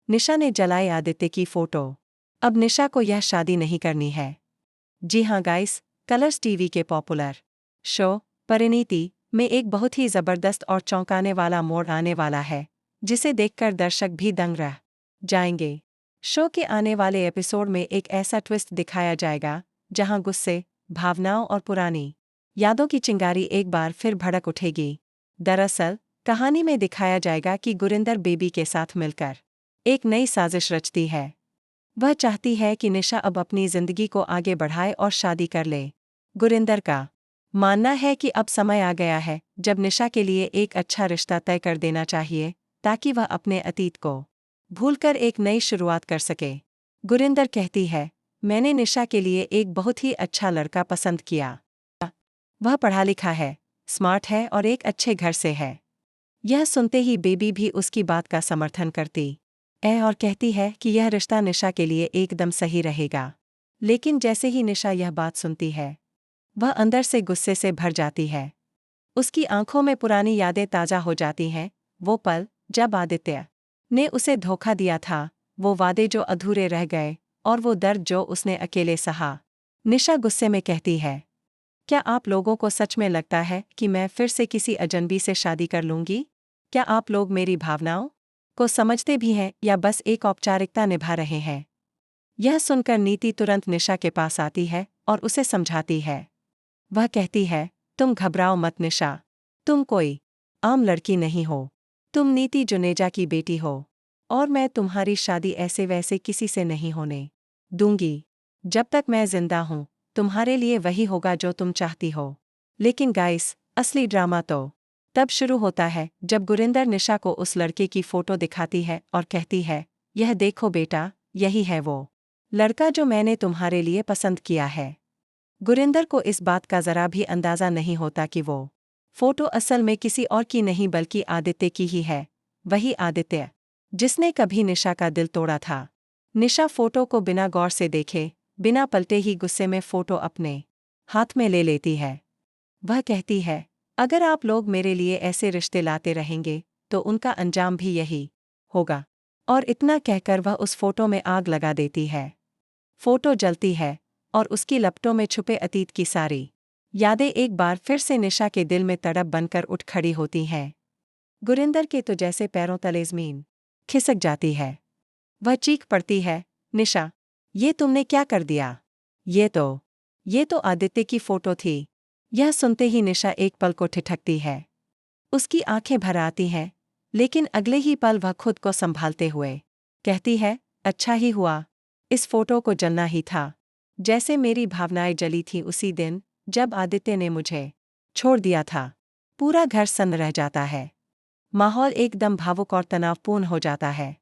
निशा ने जलाई आदित्य की फोटो। अब निशा को यह शादी नहीं करनी है। जी हाँ गाइस, कलर्स टीवी के पॉपुलर शो परिणीति में एक बहुत ही जबरदस्त और चौंकाने वाला मोड़ आने वाला है, जिसे देखकर दर्शक भी दंग रह जाएंगे। शो के आने वाले एपिसोड में एक ऐसा ट्विस्ट दिखाया जाएगा जहां गुस्से, भावनाओं और पुरानी यादों की चिंगारी एक बार फिर भड़क उठेगी। दरअसल कहानी में दिखाया जाएगा कि गुरिंदर बेबी के साथ मिलकर एक नई साजिश रचती है। वह चाहती है कि निशा अब अपनी जिंदगी को आगे बढ़ाए और शादी कर ले। गुरिंदर का मानना है कि अब समय आ गया है जब निशा के लिए एक अच्छा रिश्ता तय कर देना चाहिए, ताकि वह अपने अतीत को भूलकर एक नई शुरुआत कर सके। गुरिंदर कहती है, मैंने निशा के लिए एक बहुत ही अच्छा लड़का पसंद किया। वह पढ़ा लिखा है, स्मार्ट है और एक अच्छे घर से है। यह सुनते ही बेबी भी उसकी बात का समर्थन करती है और कहती है कि यह रिश्ता निशा के लिए एकदम सही रहेगा। लेकिन जैसे ही निशा यह बात सुनती है, वह अंदर से गुस्से से भर जाती है। उसकी आंखों में पुरानी यादें ताज़ा हो जाती हैं, वो पल जब आदित्य ने उसे धोखा दिया था, वो वादे जो अधूरे रह गए और वो दर्द जो उसने अकेले सहा। निशा गुस्से में कहती है, क्या आप लोगों को सच में लगता है कि मैं फिर से किसी अजनबी से शादी कर लूंगी? क्या आप लोग मेरी भावनाओं को समझते भी हैं या बस एक औपचारिकता निभा रहे हैं? यह सुनकर नीति तुरंत निशा के पास आती है और उसे समझाती है। वह कहती है, तुम घबराओ मत निशा, तुम कोई आम लड़की नहीं हो। तुम नीति जुनेजा की बेटी हो और मैं तुम्हारी शादी ऐसे वैसे किसी से नहीं होने दूंगी। जब तक मैं जिंदा हूं, तुम्हारे लिए वही होगा जो तुम चाहती हो। लेकिन गाइस, असली ड्रामा तो तब शुरू होता है जब गुरिंदर निशा को उस लड़के की फोटो दिखाती है और कहती है, यह देखो बेटा, यही है वो लड़का जो मैंने तुम्हारे लिए पसंद किया है। गुरिंदर को इस बात का जरा भी अंदाजा नहीं होता कि वो फोटो असल में किसी और की नहीं बल्कि आदित्य की ही है, वही आदित्य जिसने कभी निशा का दिल तोड़ा था। निशा फोटो को बिना गौर से देखे, बिना पलटे ही गुस्से में फोटो अपने हाथ में ले लेती है। वह कहती है, अगर आप लोग मेरे लिए ऐसे रिश्ते लाते रहेंगे तो उनका अंजाम भी यही होगा। और इतना कहकर वह उस फोटो में आग लगा देती है। फोटो जलती है और उसकी लपटों में छुपे अतीत की सारी यादें एक बार फिर से निशा के दिल में तड़प बनकर उठ खड़ी होती हैं। गुरिंदर के तो जैसे पैरों तले ज़मीन खिसक जाती है। वह चीख पड़ती है, निशा, ये तुमने क्या कर दिया? ये तो आदित्य की फोटो थी। यह सुनते ही निशा एक पल को ठिठकती है। उसकी आंखें भर आती हैं, लेकिन अगले ही पल वह खुद को संभालते हुए कहती है, अच्छा ही हुआ, इस फोटो को जलना ही था। जैसे मेरी भावनाएं जली थी उसी दिन जब आदित्य ने मुझे छोड़ दिया था। पूरा घर सन्न रह जाता है। माहौल एकदम भावुक और तनावपूर्ण हो जाता है।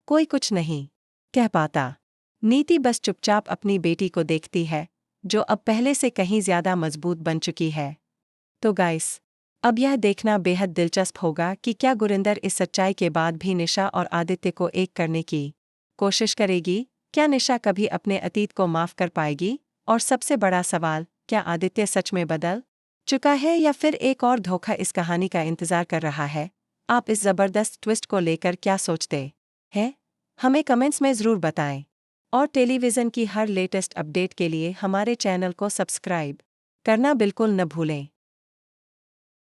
कोई कुछ नहीं कह पाता। नीति बस चुपचाप अपनी बेटी को देखती है, जो अब पहले से कहीं ज्यादा मजबूत बन चुकी है। तो गाइस, अब यह देखना बेहद दिलचस्प होगा कि क्या गुरिंदर इस सच्चाई के बाद भी निशा और आदित्य को एक करने की कोशिश करेगी? क्या निशा कभी अपने अतीत को माफ कर पाएगी? और सबसे बड़ा सवाल, क्या आदित्य सच में बदल चुका है या फिर एक और धोखा इस कहानी का इंतजार कर रहा है? आप इस जबरदस्त ट्विस्ट को लेकर क्या सोचते हैं? हमें कमेंट्स में ज़रूर बताएं। और टेलीविज़न की हर लेटेस्ट अपडेट के लिए हमारे चैनल को सब्सक्राइब करना बिल्कुल न भूलें।